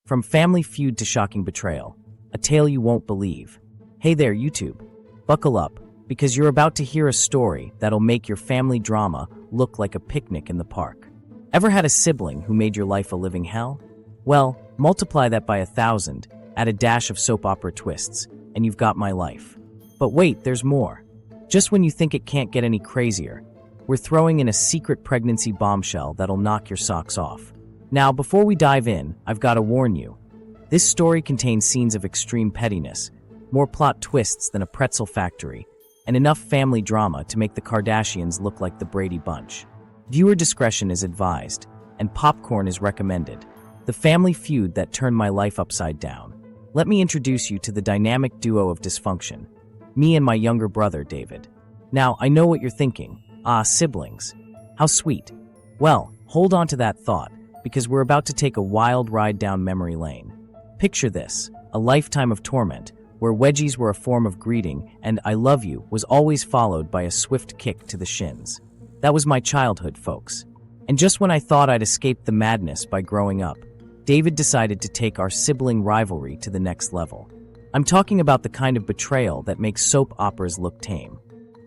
From family feud to shocking betrayal, a tale you won't believe. Hey there, YouTube. Buckle up, because you're about to hear a story that'll make your family drama look like a picnic in the park. Ever had a sibling who made your life a living hell? Well, multiply that by 1,000, add a dash of soap opera twists, and you've got my life. But wait, there's more. Just when you think it can't get any crazier, we're throwing in a secret pregnancy bombshell that'll knock your socks off. Now, before we dive in, I've got to warn you. This story contains scenes of extreme pettiness, more plot twists than a pretzel factory, and enough family drama to make the Kardashians look like the Brady Bunch. Viewer discretion is advised, and popcorn is recommended. The family feud that turned my life upside down. Let me introduce you to the dynamic duo of dysfunction, me and my younger brother, David. Now, I know what you're thinking. Siblings. How sweet. Well, hold on to that thought, because we're about to take a wild ride down memory lane. Picture this, a lifetime of torment, where wedgies were a form of greeting and I love you was always followed by a swift kick to the shins. That was my childhood, folks. And just when I thought I'd escaped the madness by growing up, David decided to take our sibling rivalry to the next level. I'm talking about the kind of betrayal that makes soap operas look tame.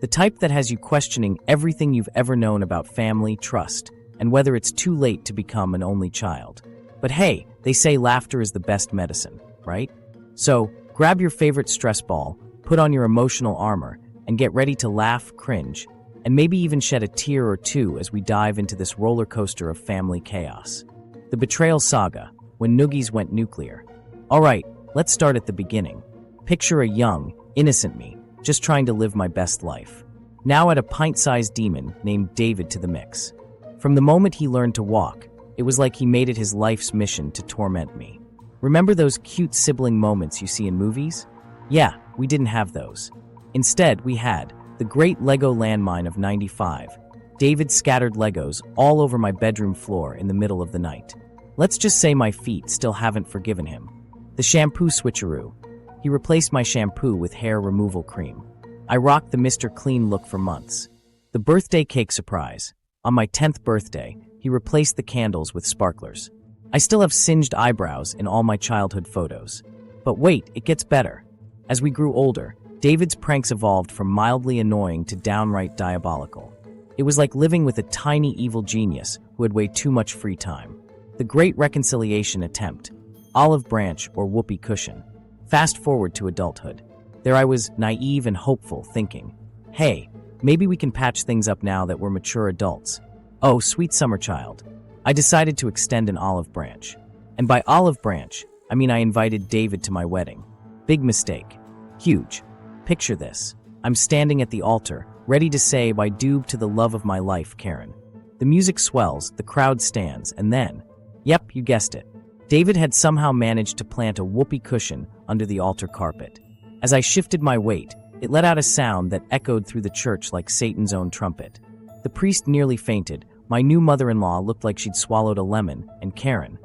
The type that has you questioning everything you've ever known about family, trust, and whether it's too late to become an only child. But hey, they say laughter is the best medicine, right? So, grab your favorite stress ball, put on your emotional armor, and get ready to laugh, cringe, and maybe even shed a tear or two as we dive into this roller coaster of family chaos. The Betrayal Saga, when noogies went nuclear. Alright, let's start at the beginning. Picture a young, innocent me, just trying to live my best life. Now add a pint-sized demon named David to the mix. From the moment he learned to walk, it was like he made it his life's mission to torment me. Remember those cute sibling moments you see in movies? Yeah, we didn't have those. Instead, we had the great Lego landmine of '95. David scattered Legos all over my bedroom floor in the middle of the night. Let's just say my feet still haven't forgiven him. The shampoo switcheroo. He replaced my shampoo with hair removal cream. I rocked the Mr. Clean look for months. The birthday cake surprise. On my 10th birthday, he replaced the candles with sparklers. I still have singed eyebrows in all my childhood photos. But wait, it gets better. As we grew older, David's pranks evolved from mildly annoying to downright diabolical. It was like living with a tiny evil genius who had way too much free time. The Great Reconciliation Attempt. Olive branch or whoopee cushion. Fast forward to adulthood. There I was, naive and hopeful, thinking, hey, maybe we can patch things up now that we're mature adults. Oh, sweet summer child. I decided to extend an olive branch. And by olive branch, I mean I invited David to my wedding. Big mistake. Huge. Picture this. I'm standing at the altar, ready to say I do to the love of my life, Karen. The music swells, the crowd stands, and then, yep, you guessed it. David had somehow managed to plant a whoopee cushion under the altar carpet. As I shifted my weight, it let out a sound that echoed through the church like Satan's own trumpet. The priest nearly fainted. My new mother-in-law looked like she'd swallowed a lemon, and Karen.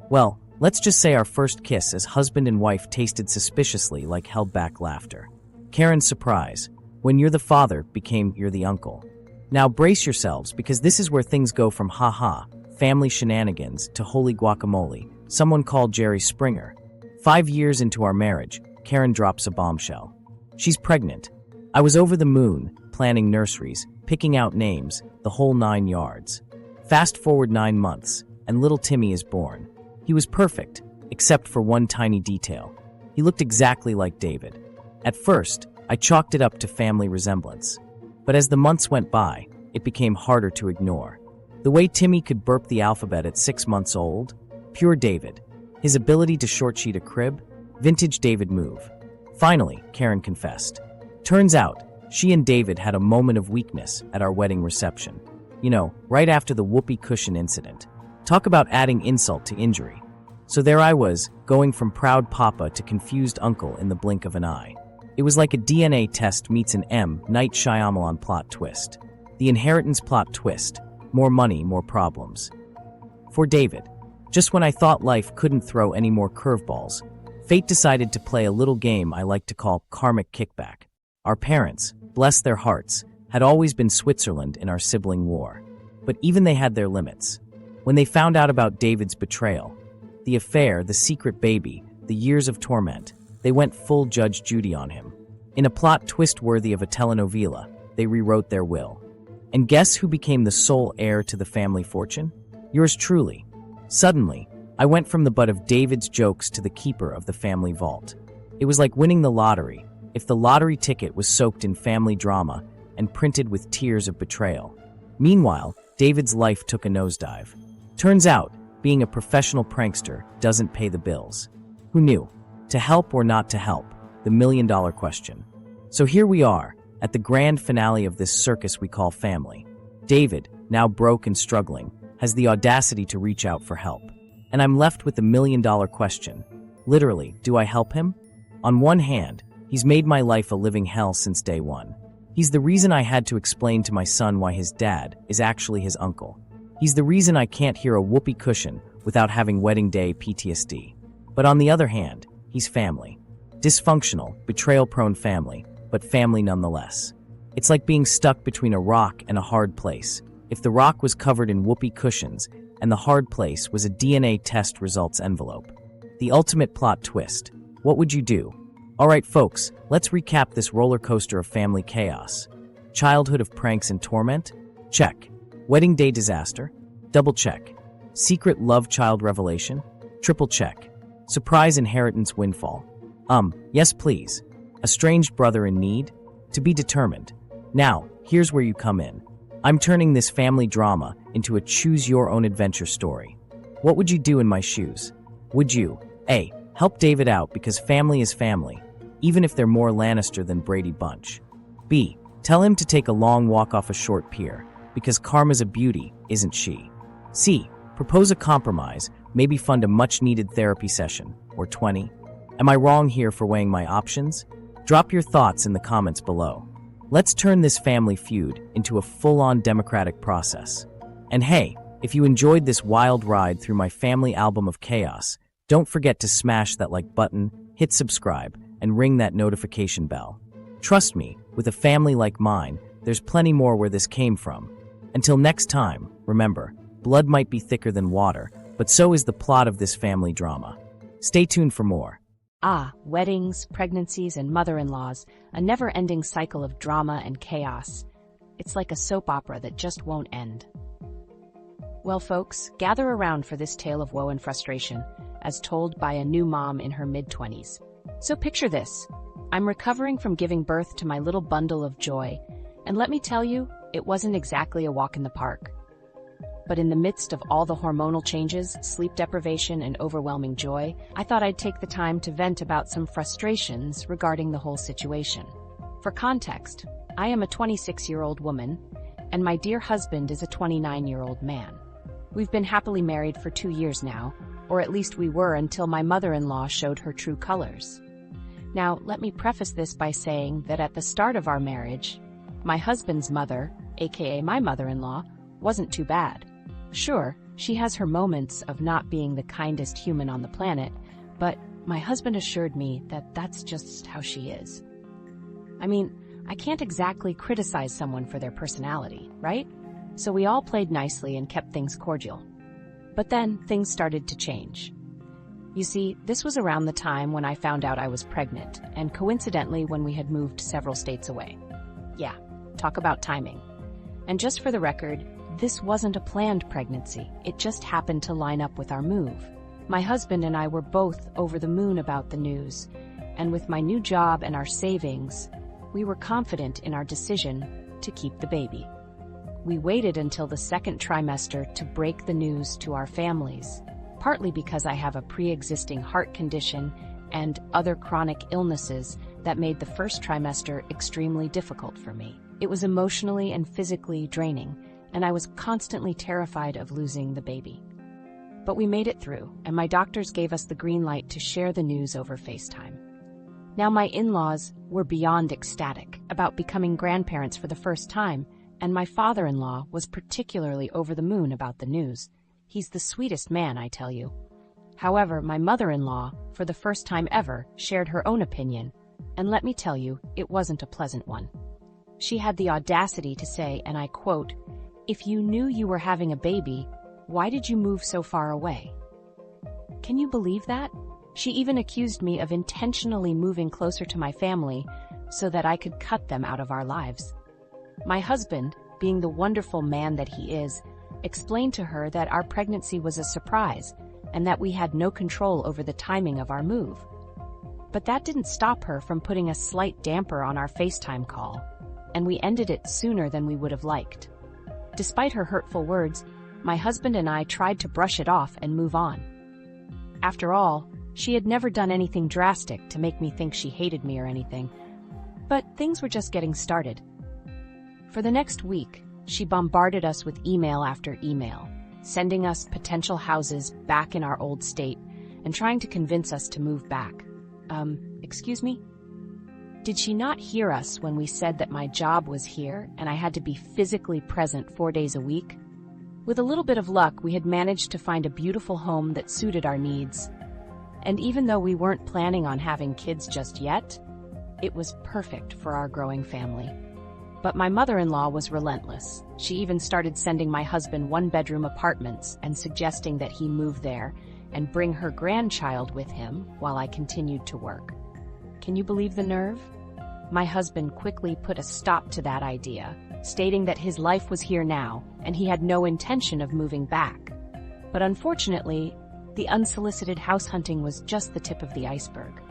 Well, let's just say our first kiss as husband and wife tasted suspiciously like held-back laughter. Karen's surprise, when you're the father, became you're the uncle. Now brace yourselves, because this is where things go from ha-ha, family shenanigans, to holy guacamole, someone called Jerry Springer. 5 years into our marriage, Karen drops a bombshell. She's pregnant. I was over the moon, planning nurseries, picking out names, the whole 9 yards. Fast forward 9 months, and little Timmy is born. He was perfect, except for one tiny detail. He looked exactly like David. At first, I chalked it up to family resemblance. But as the months went by, it became harder to ignore. The way Timmy could burp the alphabet at 6 months old, pure David. His ability to short-sheet a crib, vintage David move. Finally, Karen confessed. Turns out, she and David had a moment of weakness at our wedding reception. You know, right after the whoopee cushion incident. Talk about adding insult to injury. So there I was, going from proud papa to confused uncle in the blink of an eye. It was like a DNA test meets an M. Night Shyamalan plot twist. The inheritance plot twist. More money, more problems. For David, just when I thought life couldn't throw any more curveballs, fate decided to play a little game I like to call karmic kickback. Our parents, bless their hearts, had always been Switzerland in our sibling war. But even they had their limits. When they found out about David's betrayal, The affair, the secret baby, the years of torment. They went full Judge Judy on him. In a plot twist worthy of a telenovela, they rewrote their will. And guess who became the sole heir to the family fortune? Yours truly. Suddenly, I went from the butt of David's jokes to the keeper of the family vault. It was like winning the lottery, if the lottery ticket was soaked in family drama and printed with tears of betrayal. Meanwhile, David's life took a nosedive. Turns out, being a professional prankster doesn't pay the bills. Who knew? To help or not to help? The million-dollar question. So here we are, at the grand finale of this circus we call family. David, now broke and struggling, has the audacity to reach out for help. And I'm left with the million-dollar question. Literally, do I help him? On one hand, he's made my life a living hell since day one. He's the reason I had to explain to my son why his dad is actually his uncle. He's the reason I can't hear a whoopee cushion without having wedding day PTSD. But on the other hand, he's family. Dysfunctional, betrayal-prone family, but family nonetheless. It's like being stuck between a rock and a hard place. If the rock was covered in whoopee cushions and the hard place was a DNA test results envelope. The ultimate plot twist. What would you do? Alright folks, let's recap this roller coaster of family chaos. Childhood of pranks and torment? Check. Wedding day disaster? Double check. Secret love child revelation? Triple check. Surprise inheritance windfall? Yes please. Estranged brother in need? To be determined. Now, here's where you come in. I'm turning this family drama into a choose-your-own-adventure story. What would you do in my shoes? Would you, A, help David out because family is family, even if they're more Lannister than Brady Bunch? B, tell him to take a long walk off a short pier, because karma's a beauty, isn't she? C, propose a compromise, maybe fund a much-needed therapy session, or 20? Am I wrong here for weighing my options? Drop your thoughts in the comments below. Let's turn this family feud into a full-on democratic process. And hey, if you enjoyed this wild ride through my family album of chaos, don't forget to smash that like button, hit subscribe, and ring that notification bell. Trust me, with a family like mine, there's plenty more where this came from. Until next time, remember, blood might be thicker than water, but so is the plot of this family drama. Stay tuned for more. Weddings, pregnancies, and mother-in-laws, a never-ending cycle of drama and chaos. It's like a soap opera that just won't end. Well, folks, gather around for this tale of woe and frustration, as told by a new mom in her mid-20s. So picture this. I'm recovering from giving birth to my little bundle of joy, and let me tell you, it wasn't exactly a walk in the park. But in the midst of all the hormonal changes, sleep deprivation, and overwhelming joy, I thought I'd take the time to vent about some frustrations regarding the whole situation. For context, I am a 26-year-old woman, and my dear husband is a 29-year-old man. We've been happily married for 2 years now, or at least we were until my mother-in-law showed her true colors. Now, let me preface this by saying that at the start of our marriage, my husband's mother, aka my mother-in-law, wasn't too bad. Sure, she has her moments of not being the kindest human on the planet, but my husband assured me that that's just how she is. I mean, I can't exactly criticize someone for their personality, right? So we all played nicely and kept things cordial. But then things started to change. You see, this was around the time when I found out I was pregnant, and coincidentally when we had moved several states away. Yeah, talk about timing. And just for the record, this wasn't a planned pregnancy, it just happened to line up with our move. My husband and I were both over the moon about the news, and with my new job and our savings, we were confident in our decision to keep the baby. We waited until the second trimester to break the news to our families, partly because I have a pre-existing heart condition and other chronic illnesses that made the first trimester extremely difficult for me. It was emotionally and physically draining, and I was constantly terrified of losing the baby. But we made it through, and my doctors gave us the green light to share the news over FaceTime. Now my in-laws were beyond ecstatic about becoming grandparents for the first time, and my father-in-law was particularly over the moon about the news. He's the sweetest man, I tell you. However, my mother-in-law, for the first time ever, shared her own opinion, and let me tell you, it wasn't a pleasant one. She had the audacity to say, and I quote, "If you knew you were having a baby, why did you move so far away?" Can you believe that? She even accused me of intentionally moving closer to my family so that I could cut them out of our lives. My husband, being the wonderful man that he is, explained to her that our pregnancy was a surprise and that we had no control over the timing of our move. But that didn't stop her from putting a slight damper on our FaceTime call, and we ended it sooner than we would have liked. Despite her hurtful words, my husband and I tried to brush it off and move on. After all, she had never done anything drastic to make me think she hated me or anything, but things were just getting started. For the next week, she bombarded us with email after email, sending us potential houses back in our old state and trying to convince us to move back. Excuse me? Did she not hear us when we said that my job was here and I had to be physically present 4 days a week? With a little bit of luck, we had managed to find a beautiful home that suited our needs. And even though we weren't planning on having kids just yet, it was perfect for our growing family. But my mother-in-law was relentless. She even started sending my husband one-bedroom apartments and suggesting that he move there and bring her grandchild with him while I continued to work. Can you believe the nerve? My husband quickly put a stop to that idea, stating that his life was here now and he had no intention of moving back. But unfortunately, the unsolicited house hunting was just the tip of the iceberg.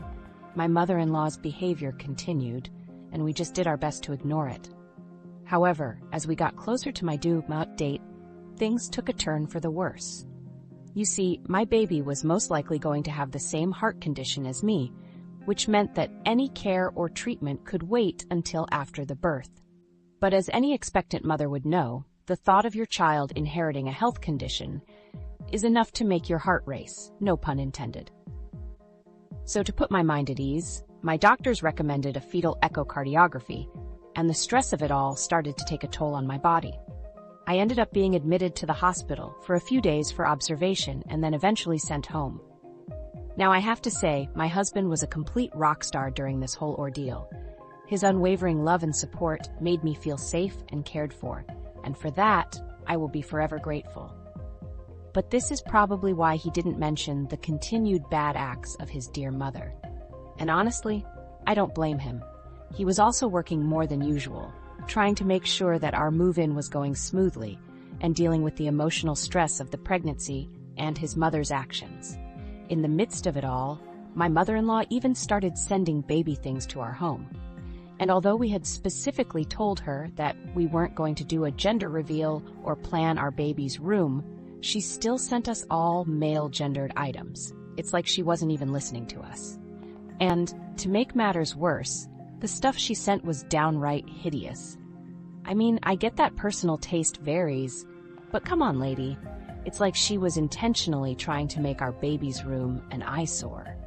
My mother-in-law's behavior continued, and we just did our best to ignore it. However, as we got closer to my due date, things took a turn for the worse. You see, my baby was most likely going to have the same heart condition as me, which meant that any care or treatment could wait until after the birth. But as any expectant mother would know, the thought of your child inheriting a health condition is enough to make your heart race, no pun intended. So to put my mind at ease, my doctors recommended a fetal echocardiography, and the stress of it all started to take a toll on my body. I ended up being admitted to the hospital for a few days for observation and then eventually sent home. Now I have to say, my husband was a complete rock star during this whole ordeal. His unwavering love and support made me feel safe and cared for, and for that, I will be forever grateful. But this is probably why he didn't mention the continued bad acts of his dear mother. And honestly, I don't blame him. He was also working more than usual, trying to make sure that our move-in was going smoothly and dealing with the emotional stress of the pregnancy and his mother's actions. In the midst of it all, my mother-in-law even started sending baby things to our home. And although we had specifically told her that we weren't going to do a gender reveal or plan our baby's room, she still sent us all male-gendered items. It's like she wasn't even listening to us. And to make matters worse, the stuff she sent was downright hideous. I mean, I get that personal taste varies, but come on, lady. It's like she was intentionally trying to make our baby's room an eyesore.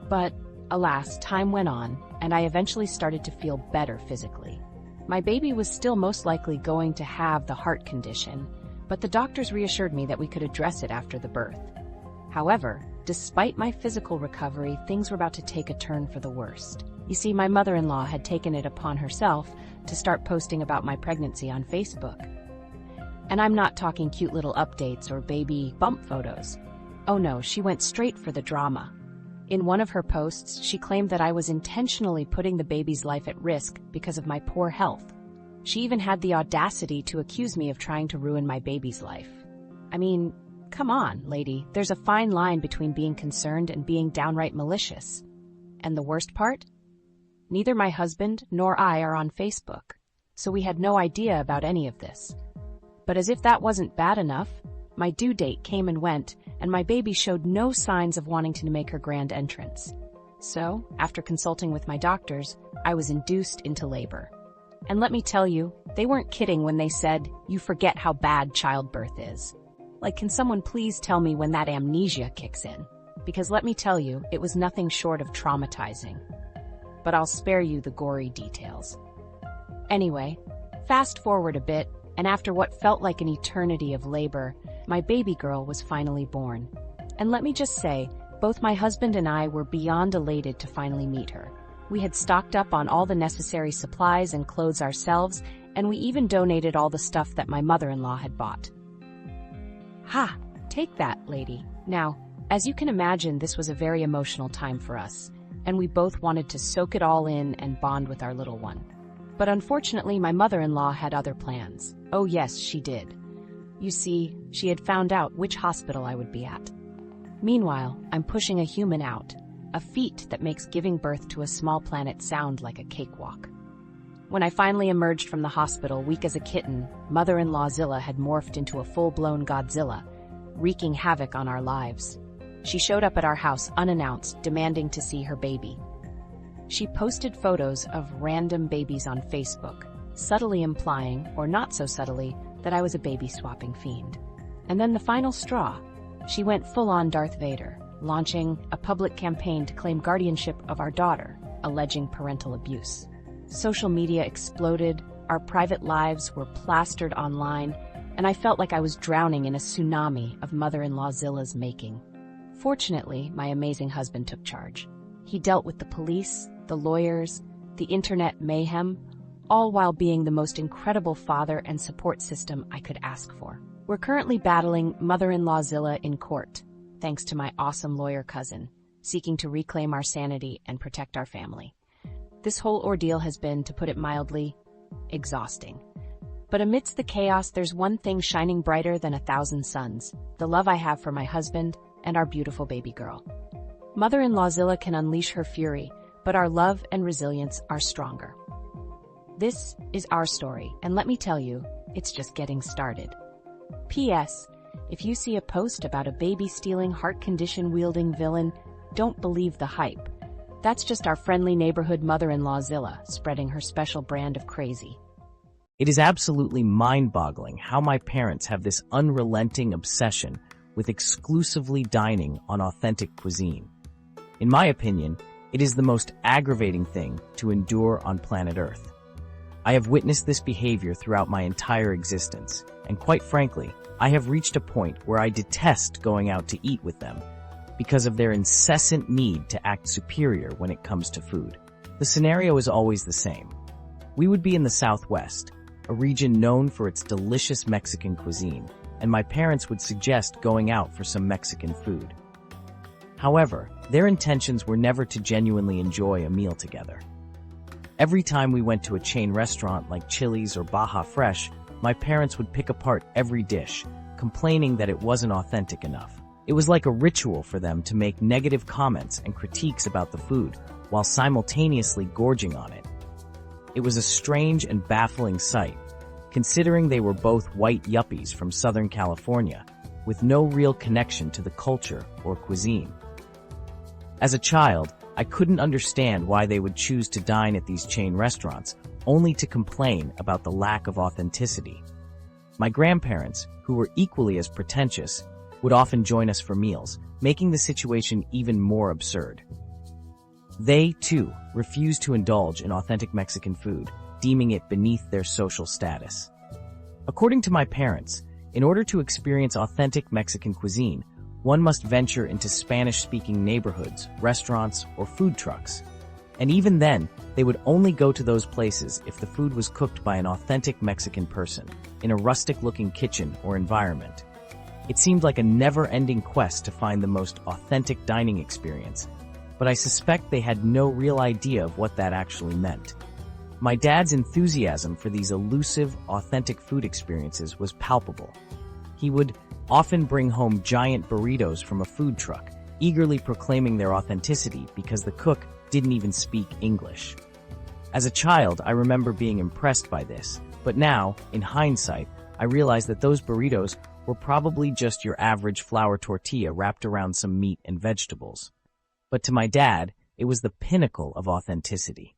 But, alas, time went on, and I eventually started to feel better physically. My baby was still most likely going to have the heart condition, but the doctors reassured me that we could address it after the birth. However, despite my physical recovery, things were about to take a turn for the worst. You see, my mother-in-law had taken it upon herself to start posting about my pregnancy on Facebook. And I'm not talking cute little updates or baby bump photos. Oh no, she went straight for the drama. In one of her posts, she claimed that I was intentionally putting the baby's life at risk because of my poor health. She even had the audacity to accuse me of trying to ruin my baby's life. I mean, come on, lady, there's a fine line between being concerned and being downright malicious. And the worst part? Neither my husband nor I are on Facebook, so we had no idea about any of this. But as if that wasn't bad enough, my due date came and went, and my baby showed no signs of wanting to make her grand entrance. So, after consulting with my doctors, I was induced into labor. And let me tell you, they weren't kidding when they said, "You forget how bad childbirth is." Like, can someone please tell me when that amnesia kicks in? Because let me tell you, it was nothing short of traumatizing. But I'll spare you the gory details. Anyway, fast forward a bit, and after what felt like an eternity of labor, my baby girl was finally born. And let me just say, both my husband and I were beyond elated to finally meet her. We had stocked up on all the necessary supplies and clothes ourselves, and we even donated all the stuff that my mother-in-law had bought. Ha! Take that, lady. Now, As you can imagine, this was a very emotional time for us, and we both wanted to soak it all in and bond with our little one. But unfortunately, my mother-in-law had other plans. Oh yes, she did. You see, she had found out which hospital I would be at. Meanwhile, I'm pushing a human out, a feat that makes giving birth to a small planet sound like a cakewalk. When I finally emerged from the hospital, weak as a kitten, mother-in-law Zilla had morphed into a full-blown Godzilla, wreaking havoc on our lives. She showed up at our house unannounced, demanding to see her baby. She posted photos of random babies on Facebook, subtly implying, or not so subtly, that I was a baby-swapping fiend. And then the final straw. She went full-on Darth Vader, launching a public campaign to claim guardianship of our daughter, alleging parental abuse. Social media exploded, our private lives were plastered online, and I felt like I was drowning in a tsunami of mother-in-law Zilla's making. Fortunately, my amazing husband took charge. He dealt with the police, the lawyers, the internet mayhem, all while being the most incredible father and support system I could ask for. We're currently battling mother-in-law Zilla in court, thanks to my awesome lawyer cousin, seeking to reclaim our sanity and protect our family. This whole ordeal has been, to put it mildly, exhausting. But amidst the chaos, there's one thing shining brighter than 1,000 suns: the love I have for my husband and our beautiful baby girl. Mother-in-law Zilla can unleash her fury, but our love and resilience are stronger. This is our story, and let me tell you, it's just getting started. P.S. If you see a post about a baby-stealing, heart condition-wielding villain, don't believe the hype. That's just our friendly neighborhood mother-in-law Zilla spreading her special brand of crazy. It is absolutely mind-boggling how my parents have this unrelenting obsession with exclusively dining on authentic cuisine. In my opinion, it is the most aggravating thing to endure on planet Earth. I have witnessed this behavior throughout my entire existence, and quite frankly, I have reached a point where I detest going out to eat with them because of their incessant need to act superior when it comes to food. The scenario is always the same. We would be in the Southwest, a region known for its delicious Mexican cuisine, and my parents would suggest going out for some Mexican food. However, their intentions were never to genuinely enjoy a meal together. Every time we went to a chain restaurant like Chili's or Baja Fresh, my parents would pick apart every dish, complaining that it wasn't authentic enough. It was like a ritual for them to make negative comments and critiques about the food, while simultaneously gorging on it. It was a strange and baffling sight, considering they were both white yuppies from Southern California, with no real connection to the culture or cuisine. As a child, I couldn't understand why they would choose to dine at these chain restaurants, only to complain about the lack of authenticity. My grandparents, who were equally as pretentious, would often join us for meals, making the situation even more absurd. They, too, refused to indulge in authentic Mexican food, deeming it beneath their social status. According to my parents, in order to experience authentic Mexican cuisine, one must venture into Spanish-speaking neighborhoods, restaurants, or food trucks. And even then, they would only go to those places if the food was cooked by an authentic Mexican person, in a rustic-looking kitchen or environment. It seemed like a never-ending quest to find the most authentic dining experience, but I suspect they had no real idea of what that actually meant. My dad's enthusiasm for these elusive, authentic food experiences was palpable. He would often bring home giant burritos from a food truck, eagerly proclaiming their authenticity because the cook didn't even speak English. As a child, I remember being impressed by this, but now, in hindsight, I realize that those burritos were probably just your average flour tortilla wrapped around some meat and vegetables. But to my dad, it was the pinnacle of authenticity.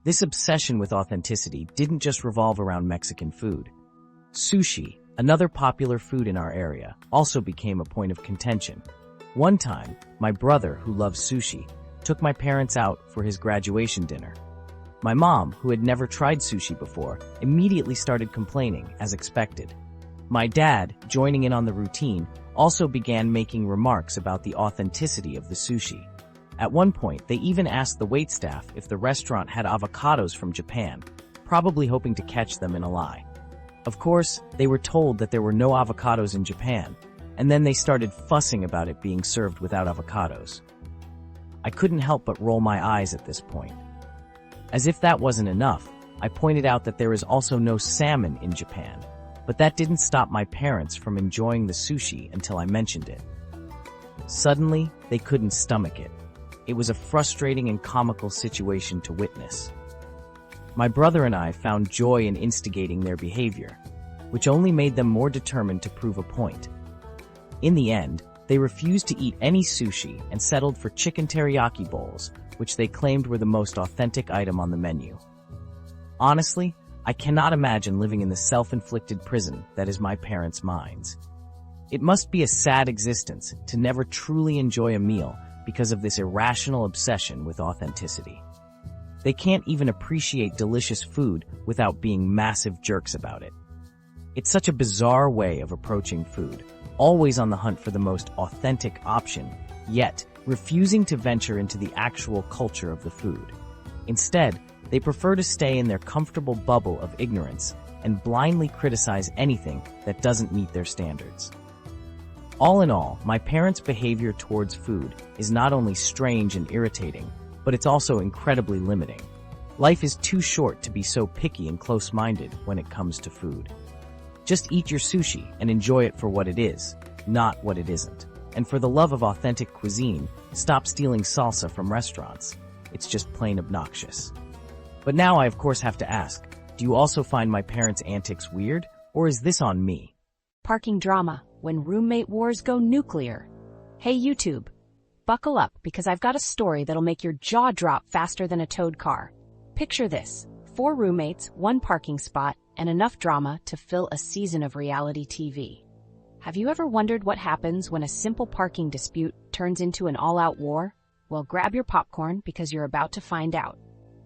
This obsession with authenticity didn't just revolve around Mexican food. Sushi, another popular food in our area, also became a point of contention. One time, my brother, who loves sushi, took my parents out for his graduation dinner. My mom, who had never tried sushi before, immediately started complaining, as expected. My dad, joining in on the routine, also began making remarks about the authenticity of the sushi. At one point, they even asked the waitstaff if the restaurant had avocados from Japan, probably hoping to catch them in a lie. Of course, they were told that there were no avocados in Japan, and then they started fussing about it being served without avocados. I couldn't help but roll my eyes at this point. As if that wasn't enough, I pointed out that there is also no salmon in Japan, but that didn't stop my parents from enjoying the sushi until I mentioned it. Suddenly, they couldn't stomach it. It was a frustrating and comical situation to witness. My brother and I found joy in instigating their behavior, which only made them more determined to prove a point. In the end, they refused to eat any sushi and settled for chicken teriyaki bowls, which they claimed were the most authentic item on the menu. Honestly, I cannot imagine living in the self-inflicted prison that is my parents' minds. It must be a sad existence to never truly enjoy a meal because of this irrational obsession with authenticity. They can't even appreciate delicious food without being massive jerks about it. It's such a bizarre way of approaching food, always on the hunt for the most authentic option, yet refusing to venture into the actual culture of the food. Instead, they prefer to stay in their comfortable bubble of ignorance and blindly criticize anything that doesn't meet their standards. All in all, my parents' behavior towards food is not only strange and irritating, but it's also incredibly limiting. Life is too short to be so picky and close-minded when it comes to food. Just eat your sushi and enjoy it for what it is, not what it isn't. And for the love of authentic cuisine, stop stealing salsa from restaurants. It's just plain obnoxious. But now I of course have to ask, do you also find my parents' antics weird, or is this on me? Parking drama, when roommate wars go nuclear. Hey YouTube, buckle up because I've got a story that'll make your jaw drop faster than a towed car. Picture this, 4 roommates, 1 parking spot, and enough drama to fill a season of reality TV. Have you ever wondered what happens when a simple parking dispute turns into an all-out war? Well, grab your popcorn because you're about to find out.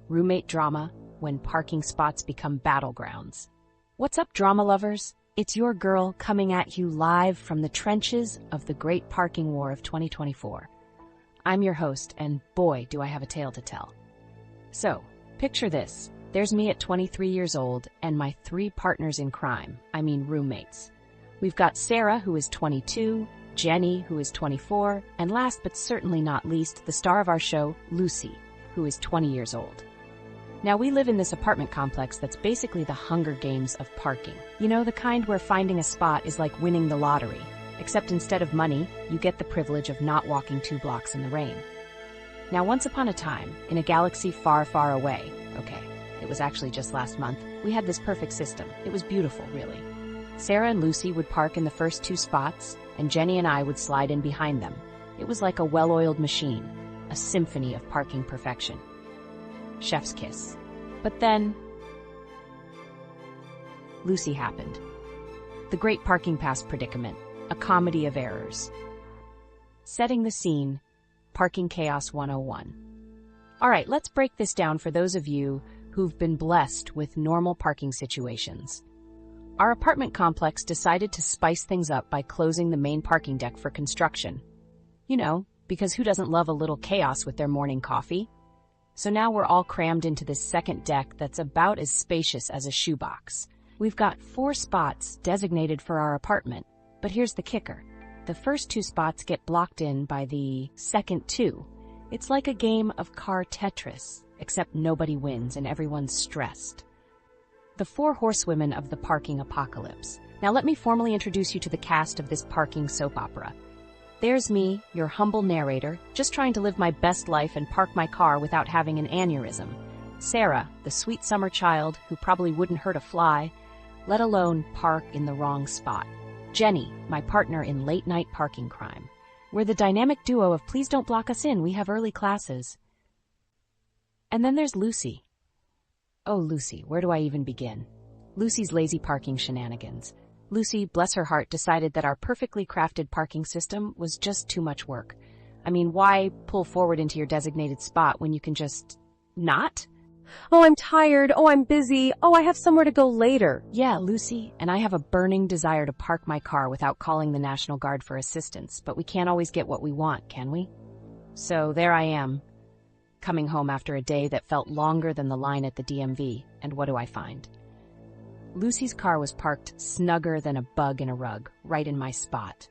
Roommate drama, when parking spots become battlegrounds. What's up, drama lovers? It's your girl coming at you live from the trenches of the Great Parking War of 2024. I'm your host, and boy, do I have a tale to tell. So, picture this. There's me at 23 years old and my 3 partners in crime, roommates. We've got Sarah, who is 22, Jenny, who is 24, and last but certainly not least, the star of our show, Lucy, who is 20 years old. Now, we live in this apartment complex that's basically the Hunger Games of parking. You know, the kind where finding a spot is like winning the lottery, except instead of money, you get the privilege of not walking 2 blocks in the rain. Now, once upon a time, in a galaxy far, far away, it was actually just last month, we had this perfect system. It was beautiful, really. Sarah and Lucy would park in the first 2 spots, and Jenny and I would slide in behind them. It was like a well-oiled machine, a symphony of parking perfection. Chef's kiss. But then, Lucy happened. The Great Parking Pass Predicament, a comedy of errors. Setting the scene, Parking Chaos 101. All right, let's break this down for those of you who've been blessed with normal parking situations. Our apartment complex decided to spice things up by closing the main parking deck for construction. You know, because who doesn't love a little chaos with their morning coffee? So now we're all crammed into this second deck that's about as spacious as a shoebox. We've got 4 spots designated for our apartment, but here's the kicker. The first 2 spots get blocked in by the second 2. It's like a game of car Tetris, except nobody wins and everyone's stressed. The 4 horsewomen of the parking apocalypse. Now let me formally introduce you to the cast of this parking soap opera. There's me, your humble narrator, just trying to live my best life and park my car without having an aneurysm. Sarah, the sweet summer child who probably wouldn't hurt a fly, let alone park in the wrong spot. Jenny, my partner in late-night parking crime. We're the dynamic duo of please don't block us in, we have early classes. And then there's Lucy. Oh, Lucy, where do I even begin? Lucy's lazy parking shenanigans. Lucy, bless her heart, decided that our perfectly crafted parking system was just too much work. Why pull forward into your designated spot when you can just not? Oh, I'm tired. Oh, I'm busy. Oh, I have somewhere to go later. Yeah, Lucy, and I have a burning desire to park my car without calling the National Guard for assistance, but we can't always get what we want, can we? So there I am, coming home after a day that felt longer than the line at the DMV, and what do I find? Lucy's car was parked snugger than a bug in a rug, right in my spot.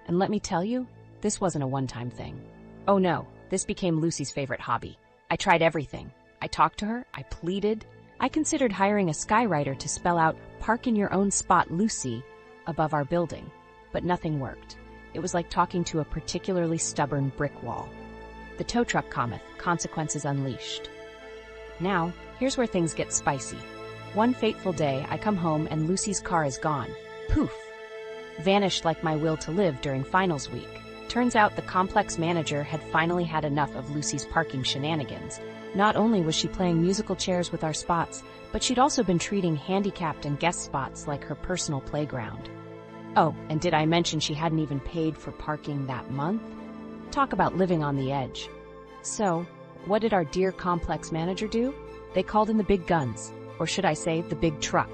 And let me tell you, this wasn't a one-time thing. Oh no, this became Lucy's favorite hobby. I tried everything. I talked to her, I pleaded. I considered hiring a skywriter to spell out "Park in your own spot, Lucy" above our building, but nothing worked. It was like talking to a particularly stubborn brick wall. The tow truck cometh, consequences unleashed. Now, here's where things get spicy. One fateful day, I come home and Lucy's car is gone. Poof! Vanished like my will to live during finals week. Turns out the complex manager had finally had enough of Lucy's parking shenanigans. Not only was she playing musical chairs with our spots, but she'd also been treating handicapped and guest spots like her personal playground. Oh, and did I mention she hadn't even paid for parking that month? Talk about living on the edge. So, what did our dear complex manager do? They called in the big guns, or should I say, the big truck.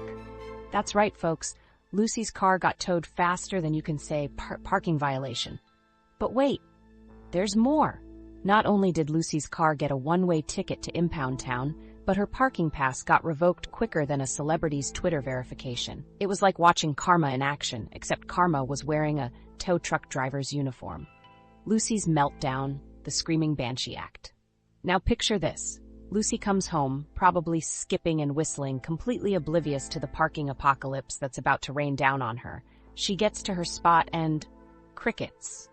That's right, folks. Lucy's car got towed faster than you can say parking violation. But wait, there's more. Not only did Lucy's car get a one-way ticket to Impound Town, but her parking pass got revoked quicker than a celebrity's Twitter verification. It was like watching Karma in action, except Karma was wearing a tow truck driver's uniform. Lucy's meltdown, the screaming banshee act. Now picture this. Lucy comes home, probably skipping and whistling, completely oblivious to the parking apocalypse that's about to rain down on her. She gets to her spot and... crickets.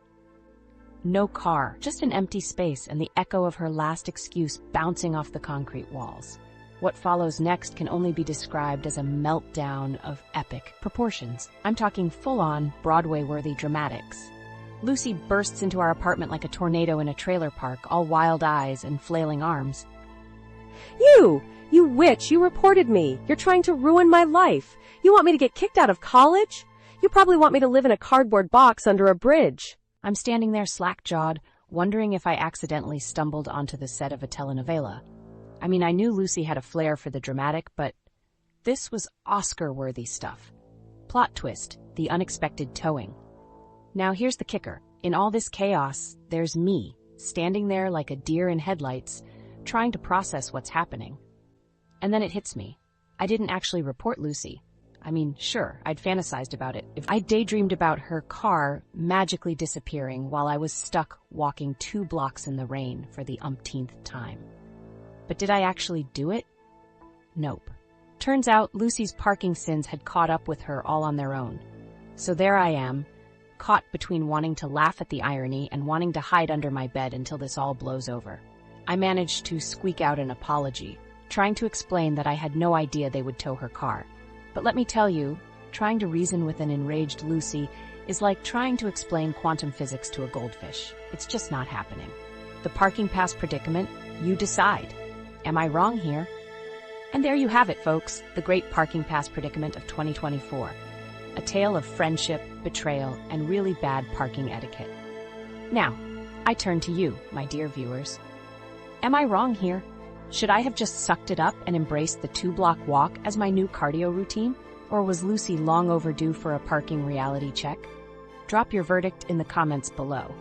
No car, just an empty space and the echo of her last excuse bouncing off the concrete walls. What follows next can only be described as a meltdown of epic proportions. I'm talking full-on, Broadway-worthy dramatics. Lucy bursts into our apartment like a tornado in a trailer park, all wild eyes and flailing arms. You witch, you reported me. You're trying to ruin my life. You want me to get kicked out of college? You probably want me to live in a cardboard box under a bridge. I'm standing there slack-jawed, wondering if I accidentally stumbled onto the set of a telenovela. I mean, I knew Lucy had a flair for the dramatic, but this was Oscar-worthy stuff. Plot twist, the unexpected towing. Now here's the kicker. In all this chaos, there's me, standing there like a deer in headlights, trying to process what's happening. And then it hits me. I didn't actually report Lucy. I mean, sure, I'd fantasized about it. If I daydreamed about her car magically disappearing while I was stuck walking 2 blocks in the rain for the umpteenth time. But did I actually do it? Nope. Turns out Lucy's parking sins had caught up with her all on their own. So there I am, caught between wanting to laugh at the irony and wanting to hide under my bed until this all blows over. I managed to squeak out an apology, trying to explain that I had no idea they would tow her car. But let me tell you, trying to reason with an enraged Lucy is like trying to explain quantum physics to a goldfish. It's just not happening. The parking pass predicament, you decide. Am I wrong here? And there you have it, folks, the great parking pass predicament of 2024. A tale of friendship, betrayal, and really bad parking etiquette. Now, I turn to you, my dear viewers. Am I wrong here? Should I have just sucked it up and embraced the 2-block walk as my new cardio routine? Or was Lucy long overdue for a parking reality check? Drop your verdict in the comments below.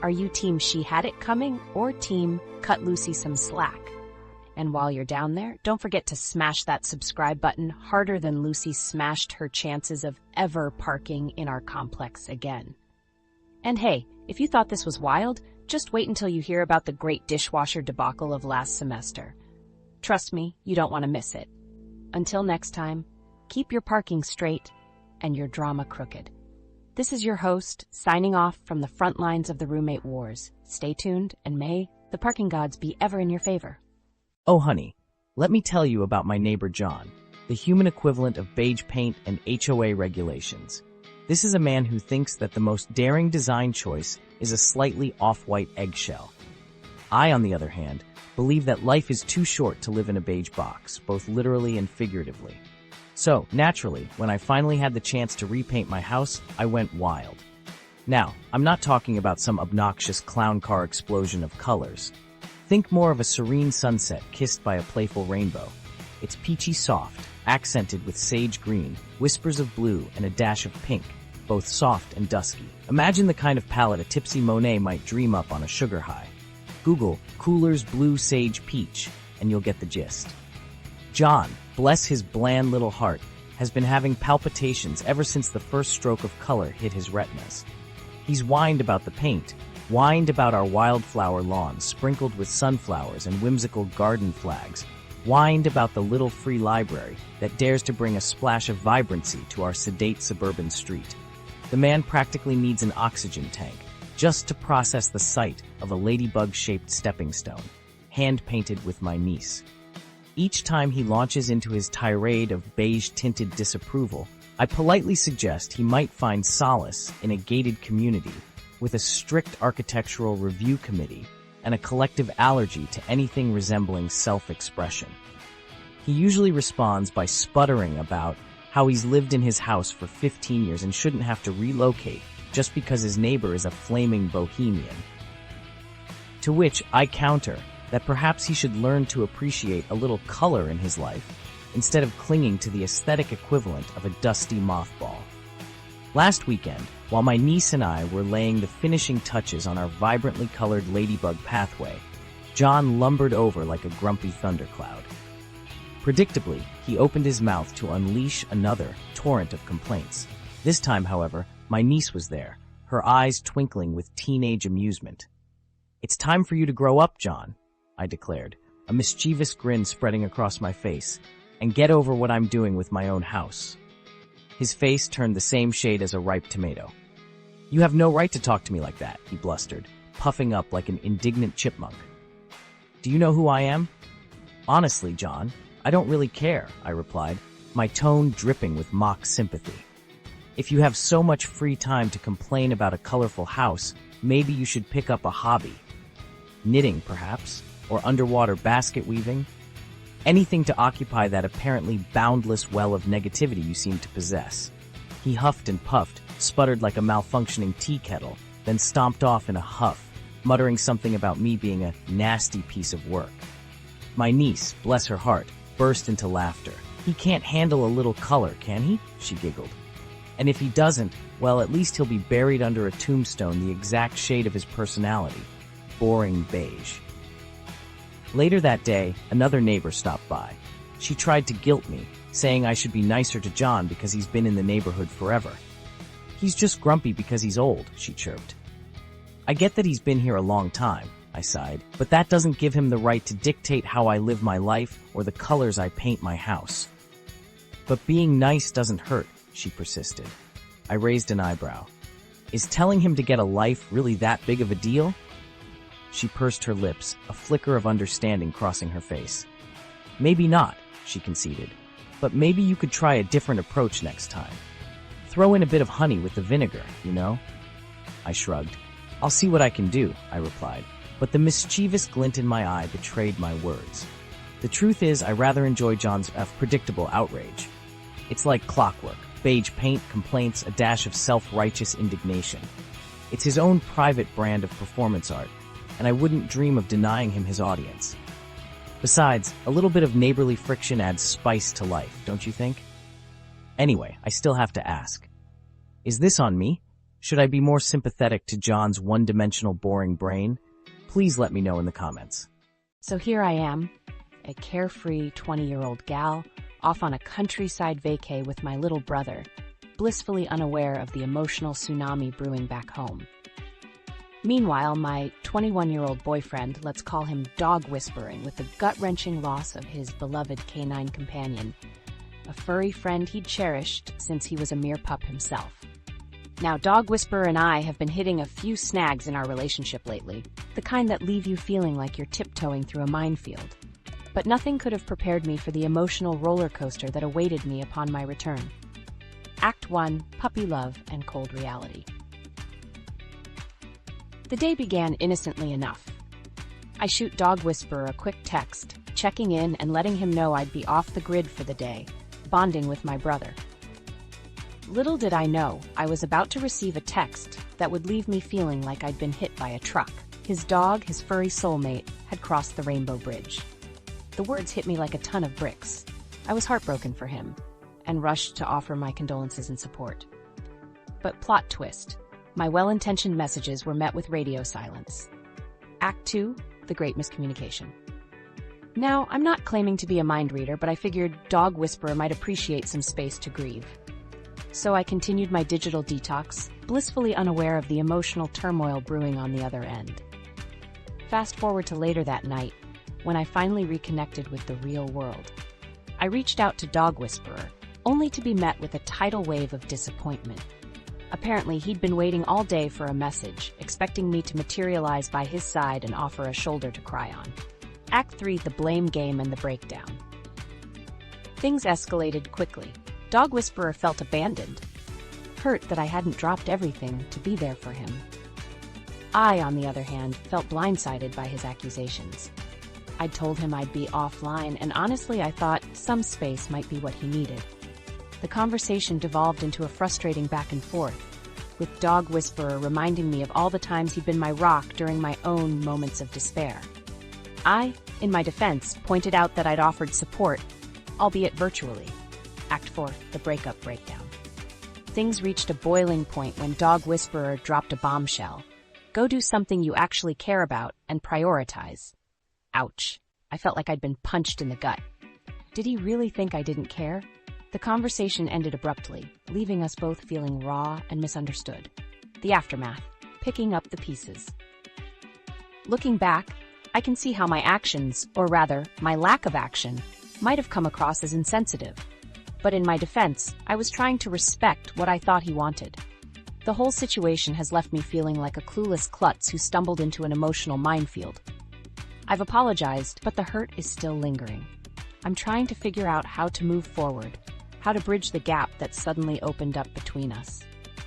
Are you team she had it coming or team cut Lucy some slack? And while you're down there, don't forget to smash that subscribe button harder than Lucy smashed her chances of ever parking in our complex again. And hey, if you thought this was wild, just wait until you hear about the great dishwasher debacle of last semester. Trust me, you don't want to miss it. Until next time, keep your parking straight and your drama crooked. This is your host, signing off from the front lines of the roommate wars. Stay tuned, and may the parking gods be ever in your favor. Oh honey, let me tell you about my neighbor John, the human equivalent of beige paint and HOA regulations. This is a man who thinks that the most daring design choice is a slightly off-white eggshell. I, on the other hand, believe that life is too short to live in a beige box, both literally and figuratively. So, naturally, when I finally had the chance to repaint my house, I went wild. Now, I'm not talking about some obnoxious clown car explosion of colors. Think more of a serene sunset kissed by a playful rainbow. It's peachy soft, accented with sage green, whispers of blue, and a dash of pink, both soft and dusky. Imagine the kind of palette a tipsy Monet might dream up on a sugar high. Google Cooler's Blue Sage Peach, and you'll get the gist. John, bless his bland little heart, has been having palpitations ever since the first stroke of color hit his retinas. He's whined about the paint, whined about our wildflower lawns sprinkled with sunflowers and whimsical garden flags, whined about the little free library that dares to bring a splash of vibrancy to our sedate suburban street. The man practically needs an oxygen tank just to process the sight of a ladybug-shaped stepping stone, hand-painted with my niece. Each time he launches into his tirade of beige-tinted disapproval, I politely suggest he might find solace in a gated community with a strict architectural review committee and a collective allergy to anything resembling self-expression. He usually responds by sputtering about how he's lived in his house for 15 years and shouldn't have to relocate just because his neighbor is a flaming bohemian. To which I counter that perhaps he should learn to appreciate a little color in his life instead of clinging to the aesthetic equivalent of a dusty mothball. Last weekend, while my niece and I were laying the finishing touches on our vibrantly colored ladybug pathway, John lumbered over like a grumpy thundercloud. Predictably, he opened his mouth to unleash another torrent of complaints. This time, however, my niece was there, her eyes twinkling with teenage amusement. "It's time for you to grow up, John," I declared, a mischievous grin spreading across my face, "and get over what I'm doing with my own house." His face turned the same shade as a ripe tomato. "You have no right to talk to me like that," he blustered, puffing up like an indignant chipmunk. "Do you know who I am?" "Honestly, John, I don't really care," I replied, my tone dripping with mock sympathy. "If you have so much free time to complain about a colorful house, maybe you should pick up a hobby. Knitting, perhaps, or underwater basket weaving. Anything to occupy that apparently boundless well of negativity you seem to possess." He huffed and puffed, sputtered like a malfunctioning tea kettle, then stomped off in a huff, muttering something about me being a nasty piece of work. My niece, bless her heart, burst into laughter. "He can't handle a little color, can he?" she giggled. "And if he doesn't, well, at least he'll be buried under a tombstone the exact shade of his personality. Boring beige." Later that day, another neighbor stopped by. She tried to guilt me, saying I should be nicer to John because he's been in the neighborhood forever. "He's just grumpy because he's old," she chirped. "I get that he's been here a long time," I sighed, "but that doesn't give him the right to dictate how I live my life or the colors I paint my house." "But being nice doesn't hurt," she persisted. I raised an eyebrow. "Is telling him to get a life really that big of a deal?" She pursed her lips, a flicker of understanding crossing her face. "Maybe not," she conceded, "but maybe you could try a different approach next time. Throw in a bit of honey with the vinegar, you know?" I shrugged. "I'll see what I can do," I replied, but the mischievous glint in my eye betrayed my words. The truth is, I rather enjoy John's predictable outrage. It's like clockwork, beige paint, complaints, a dash of self-righteous indignation. It's his own private brand of performance art, and I wouldn't dream of denying him his audience. Besides, a little bit of neighborly friction adds spice to life, don't you think? Anyway, I still have to ask. Is this on me? Should I be more sympathetic to John's one-dimensional boring brain? Please let me know in the comments. So here I am, a carefree 20-year-old gal, off on a countryside vacay with my little brother, blissfully unaware of the emotional tsunami brewing back home. Meanwhile, my 21-year-old boyfriend, let's call him dog whispering with the gut-wrenching loss of his beloved canine companion, a furry friend he'd cherished since he was a mere pup himself. Now, Dog Whisperer and I have been hitting a few snags in our relationship lately, the kind that leave you feeling like you're tiptoeing through a minefield. But nothing could have prepared me for the emotional roller coaster that awaited me upon my return. Act 1, Puppy Love and Cold Reality. The day began innocently enough. I shoot Dog Whisperer a quick text, checking in and letting him know I'd be off the grid for the day, bonding with my brother. Little did I know, I was about to receive a text that would leave me feeling like I'd been hit by a truck. His dog, his furry soulmate, had crossed the Rainbow Bridge. The words hit me like a ton of bricks. I was heartbroken for him, and rushed to offer my condolences and support. But plot twist, my well-intentioned messages were met with radio silence. Act 2, The Great Miscommunication. Now, I'm not claiming to be a mind reader, but I figured Dog Whisperer might appreciate some space to grieve. So I continued my digital detox, blissfully unaware of the emotional turmoil brewing on the other end. Fast forward to later that night, when I finally reconnected with the real world. I reached out to Dog Whisperer, only to be met with a tidal wave of disappointment. Apparently, he'd been waiting all day for a message, expecting me to materialize by his side and offer a shoulder to cry on. Act 3: The Blame Game and the Breakdown. Things escalated quickly. Dog Whisperer felt abandoned, hurt that I hadn't dropped everything to be there for him. I, on the other hand, felt blindsided by his accusations. I'd told him I'd be offline, and honestly, I thought some space might be what he needed. The conversation devolved into a frustrating back and forth, with Dog Whisperer reminding me of all the times he'd been my rock during my own moments of despair. I, in my defense, pointed out that I'd offered support, albeit virtually. Act 4: The Breakup Breakdown. Things reached a boiling point when Dog Whisperer dropped a bombshell. Go do something you actually care about and prioritize. Ouch. I felt like I'd been punched in the gut. Did he really think I didn't care? The conversation ended abruptly, leaving us both feeling raw and misunderstood. The aftermath: picking up the pieces. Looking back, I can see how my actions, or rather, my lack of action, might have come across as insensitive. But in my defense, I was trying to respect what I thought he wanted. The whole situation has left me feeling like a clueless klutz who stumbled into an emotional minefield. I've apologized, but the hurt is still lingering. I'm trying to figure out how to move forward, how to bridge the gap that suddenly opened up between us.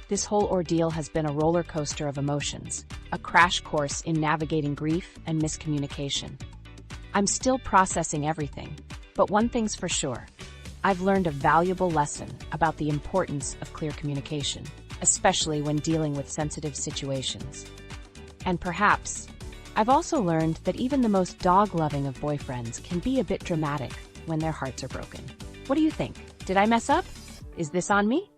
This whole ordeal has been a roller coaster of emotions, a crash course in navigating grief and miscommunication. I'm still processing everything, but one thing's for sure. I've learned a valuable lesson about the importance of clear communication, especially when dealing with sensitive situations. And perhaps, I've also learned that even the most dog-loving of boyfriends can be a bit dramatic when their hearts are broken. What do you think? Did I mess up? Is this on me?